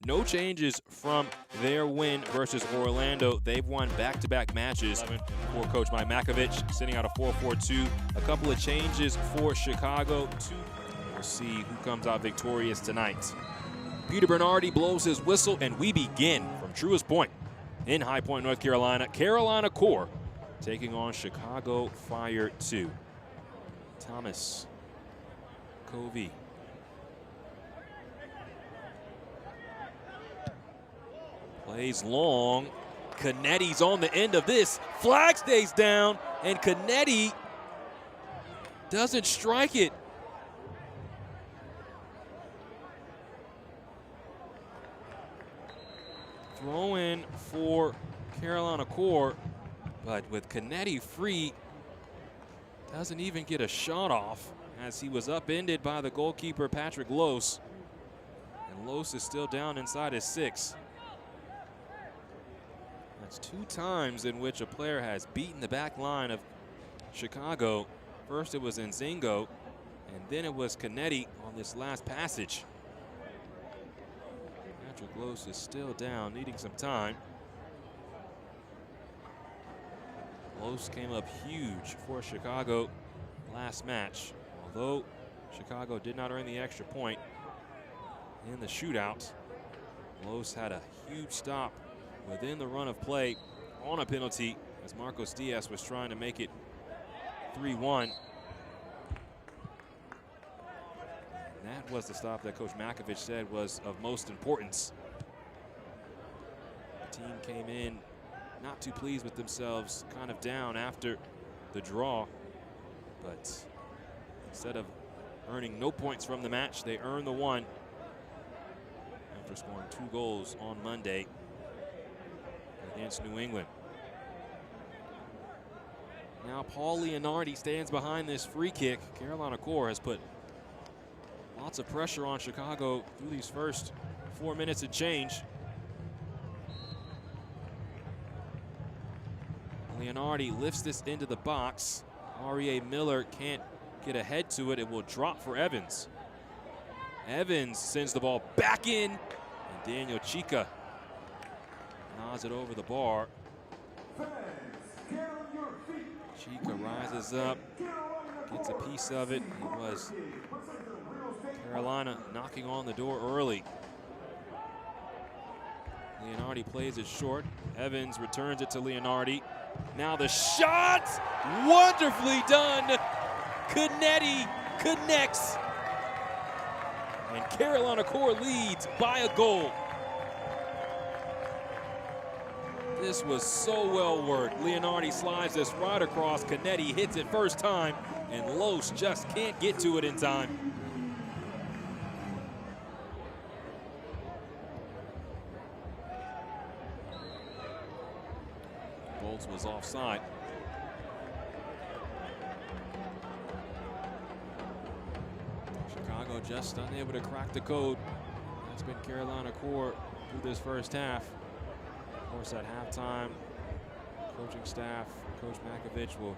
No changes from their win versus Orlando. They've won back-to-back matches for Coach Mike Makovich, sitting out a 4-4-2. A couple of changes for Chicago. We'll see who comes out victorious tonight. Peter Bernardi blows his whistle, and we begin from Truist Point in High Point, North Carolina. Carolina Core taking on Chicago Fire 2. Thomas Covey. Plays long. Canetti's on the end of this. Flag stays down, and Canetti doesn't strike it. Throw in for Carolina Core, but with Canetti free, doesn't even get a shot off as he was upended by the goalkeeper Patrick Lose. And Lose is still down inside his 6. That's 2 times in which a player has beaten the back line of Chicago. First it was Nzingo, and then it was Canetti on this last passage. Patrick Lose is still down, needing some time. Lose came up huge for Chicago last match. Although Chicago did not earn the extra point in the shootout, Lose had a huge stop within the run of play on a penalty as Marcos Diaz was trying to make it 3-1. That was the stop that Coach Makovich said was of most importance. The team came in not too pleased with themselves, kind of down after the draw, but instead of earning no points from the match, they earned the 1 after scoring 2 goals on Monday against New England. Now Paul Leonardi stands behind this free kick. Carolina Core has put lots of pressure on Chicago through these first 4 minutes and change. Leonardi lifts this into the box. R.E.A. Miller can't get ahead to it. It will drop for Evans. Evans sends the ball back in, and Daniel Chica nods it over the bar. Chica rises up, gets a piece of it. It was Carolina knocking on the door early. Leonardi plays it short. Evans returns it to Leonardi. Now the shot! Wonderfully done! Canetti connects. And Carolina Core leads by a goal. This was so well worked. Leonardi slides this right across. Canetti hits it first time, and Lose just can't get to it in time. Bolts was offside. Chicago just unable to crack the code. That's been Carolina Core through this first half. Of course, at halftime, coaching staff, Coach Makovich will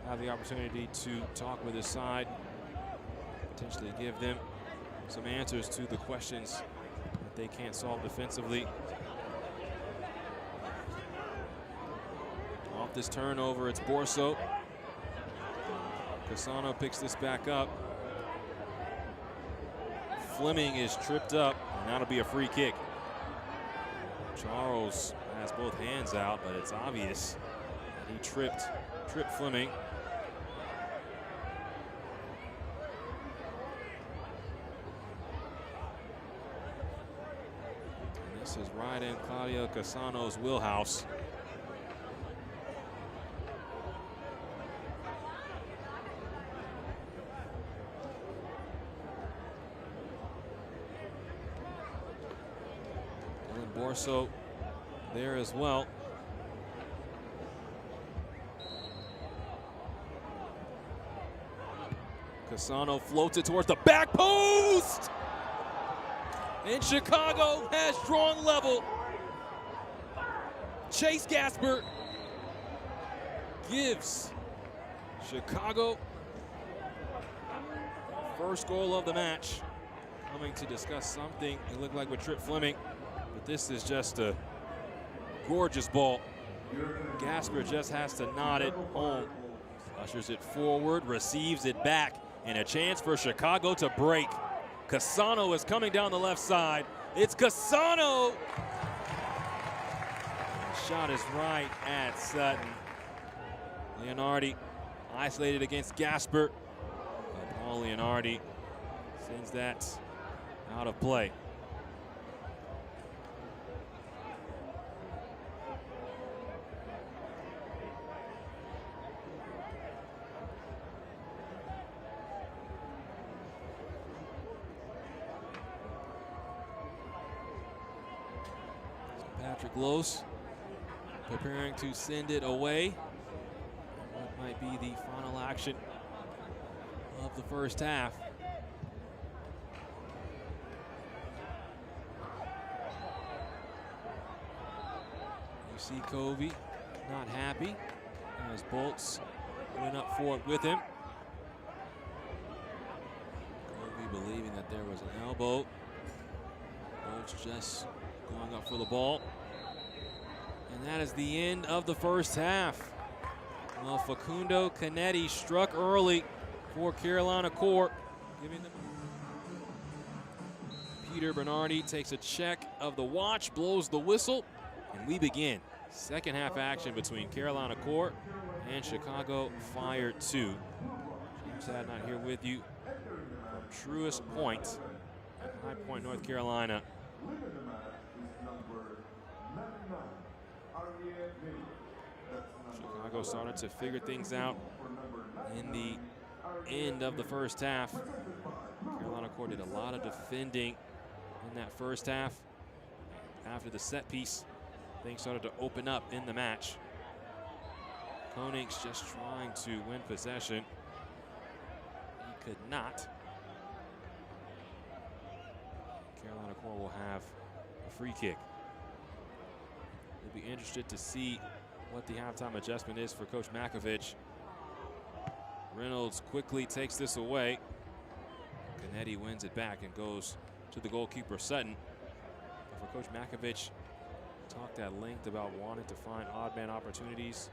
have the opportunity to talk with his side, potentially give them some answers to the questions that they can't solve defensively. Off this turnover, it's Borso. Cassano picks this back up. Fleming is tripped up, and that'll be a free kick. Charles has both hands out, but it's obvious that he tripped Fleming. And this is right in Claudio Cassano's wheelhouse. Borso there as well. Cassano floats it towards the back post. And Chicago has drawn level. Chase Gasper gives Chicago first goal of the match. coming to discuss something. It looked like with Trip Fleming, but this is just a gorgeous ball. Gasper just has to nod it home. Ushers it forward, receives it back, and a chance for Chicago to break. Cassano is coming down the left side. It's Cassano! The shot is right at Sutton. Leonardi isolated against Gasper. But Paul Leonardi sends that out of play. Patrick Lose preparing to send it away. What might be the final action of the first half. You see Covey not happy as Bolts went up for it with him. Covey believing that there was an elbow. Bolts just going up for the ball. And that is the end of the first half. Well, Facundo Canetti struck early for Carolina Core, giving them. Peter Bernardi takes a check of the watch, blows the whistle, and we begin. Second half action between Carolina Core and Chicago Fire 2. James Hadd not here with you from Truist Point at High Point, North Carolina. Chicago started to figure things out in the end of the first half. Carolina Core did a lot of defending in that first half. After the set piece, things started to open up in the match. Konings just trying to win possession. He could not. Carolina Core will have a free kick. We'll be interested to see what the halftime adjustment is for Coach Makovich. Reynolds quickly takes this away. Canetti wins it back and goes to the goalkeeper Sutton. But for Coach Makovich, talked at length about wanting to find odd man opportunities,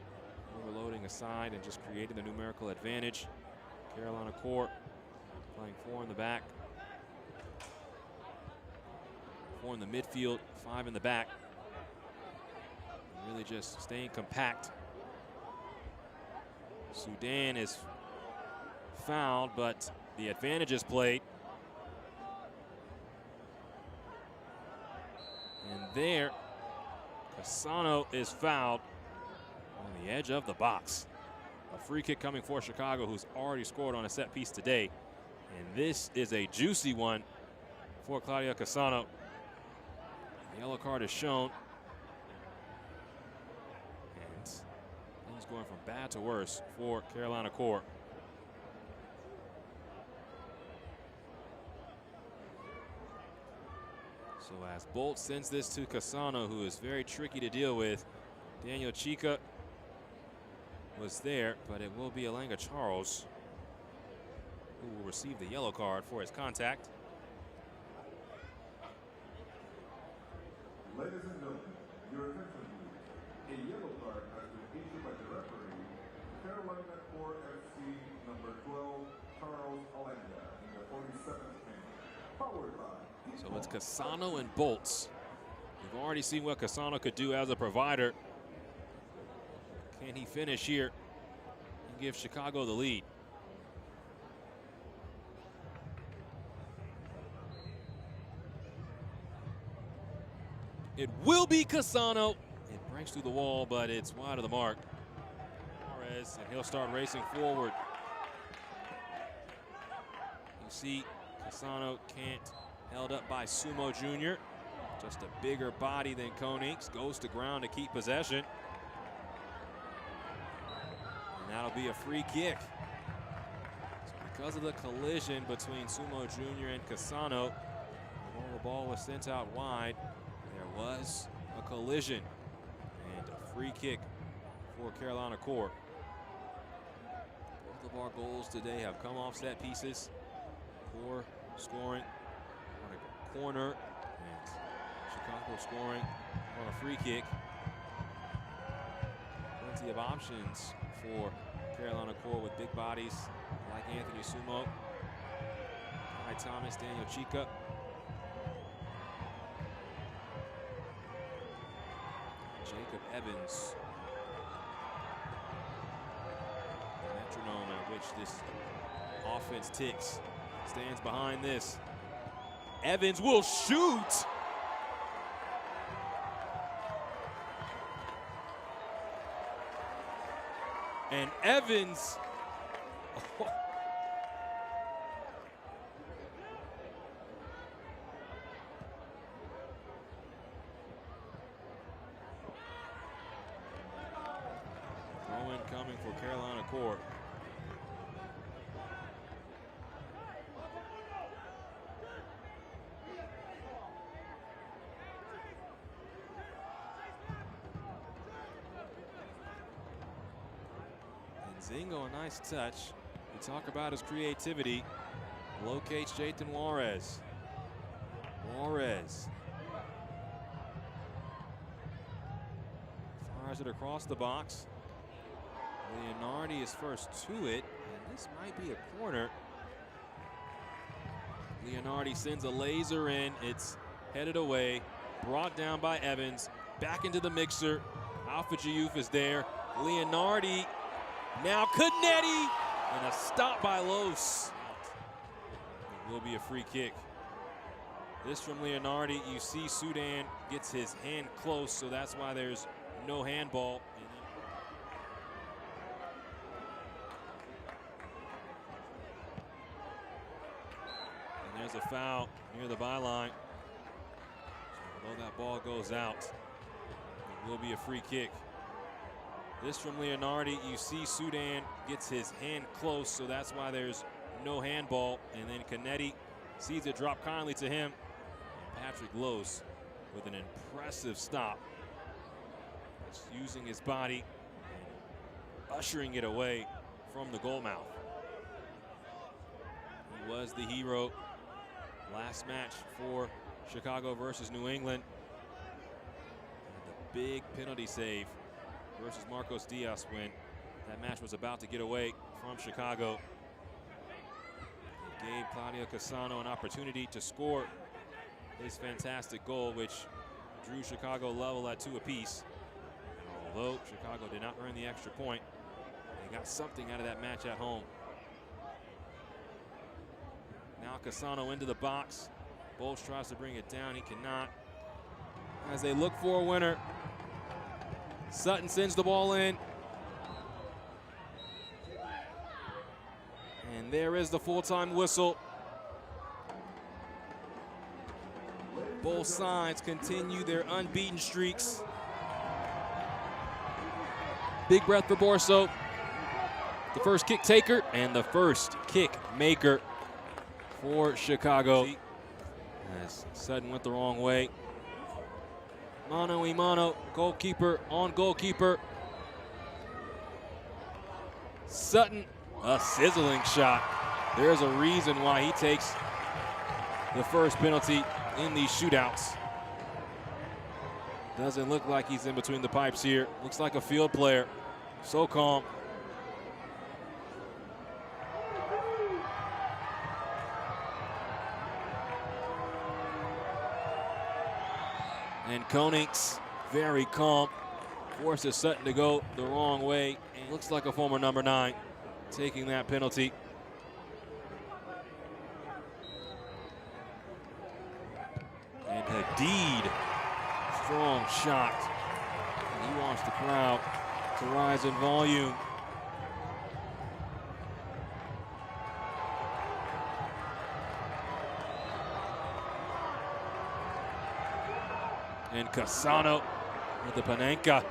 overloading aside and just creating the numerical advantage. Carolina Core playing 4 in the back, 4 in the midfield, 5 in the back. Really just staying compact. Sudan is fouled, but the advantage is played. And there, Cassano is fouled on the edge of the box. A free kick coming for Chicago, who's already scored on a set piece today. And this is a juicy one for Claudio Cassano. The yellow card is shown. Things going from bad to worse for Carolina Core. So as Bolt sends this to Cassano, who is very tricky to deal with, Daniel Chica was there, but it will be Alanga Charles who will receive the yellow card for his contact. Ladies and gentlemen, your attention please. A yellow card has been issued by the referee, Carolina Core FC number 12, Charles Alanga, in the 47th minute. Powered by. So it's Cassano and Bolts. We've already seen what Cassano could do as a provider. Can he finish here and give Chicago the lead? It will be Cassano. It breaks through the wall, but it's wide of the mark. Torres, and he'll start racing forward. You see Cassano can't, held up by Sumo Jr. Just a bigger body than Konings. Goes to ground to keep possession. And that'll be a free kick. So because of the collision between Sumo Jr. and Cassano, when the ball was sent out wide, there was a collision. And a free kick for Carolina Core. Both of our goals today have come off set pieces. Core scoring corner. And Chicago scoring on a free kick. Plenty of options for Carolina Core with big bodies like Anthony Sumo, Kai Thomas, Daniel Chica. Jacob Evans. The metronome at which this offense ticks stands behind this. Evans will shoot. And Evans, throw-in coming for Carolina Core. Zingo, a nice touch. We talk about his creativity. Locates Jayton Juarez. Juarez fires it across the box. Leonardi is first to it, and this might be a corner. Leonardi sends a laser in. It's headed away. Brought down by Evans. Back into the mixer. Alpha Diouf is there. Leonardi. Now Canetti, and a stop by Los. It will be a free kick. This from Leonardi. You see Sudan gets his hand close, so that's why there's no handball. And there's a foul near the byline. Although that ball goes out, it will be a free kick. This from Leonardi. You see Sudan gets his hand close, so that's why there's no handball. And then Canetti sees it drop kindly to him. And Patrick Los with an impressive stop. Just using his body and ushering it away from the goal mouth. He was the hero last match for Chicago versus New England. And the big penalty save versus Marcos Diaz when that match was about to get away from Chicago. It gave Claudio Cassano an opportunity to score his fantastic goal, which drew Chicago level at 2 apiece. And although Chicago did not earn the extra point, they got something out of that match at home. Now Cassano into the box. Bolts tries to bring it down. He cannot. As they look for a winner, Sutton sends the ball in. And there is the full-time whistle. Both sides continue their unbeaten streaks. Big breath for Borso. The first kick taker and the first kick maker for Chicago. As Sutton went the wrong way. Mano y mano, goalkeeper on goalkeeper. Sutton, a sizzling shot. There's a reason why he takes the first penalty in these shootouts. Doesn't look like he's in between the pipes here. Looks like a field player. So calm. And Konings, very calm, forces Sutton to go the wrong way. And looks like a former number 9 taking that penalty. And Hadid, strong shot. And he wants the crowd to rise in volume. And Cassano with the Panenka.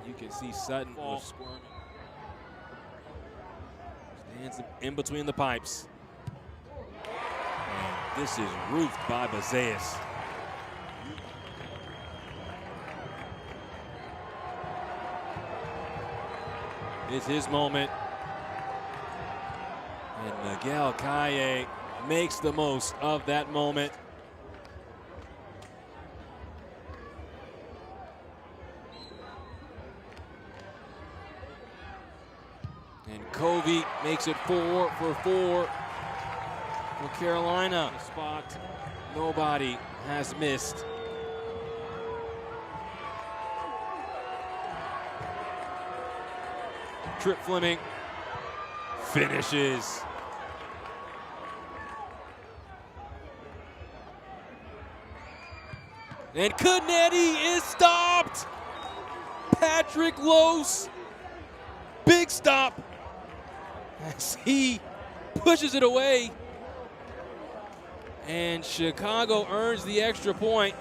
You can see Sutton was squirming. Stands in between the pipes. And this is roofed by Bazeas. It's his moment. And Miguel Calle makes the most of that moment. And Covey makes it 4 for 4 for Carolina. A spot nobody has missed. Trip Fleming finishes. And Canetti is stopped. Patrick Lohse, big stop as he pushes it away. And Chicago earns the extra point.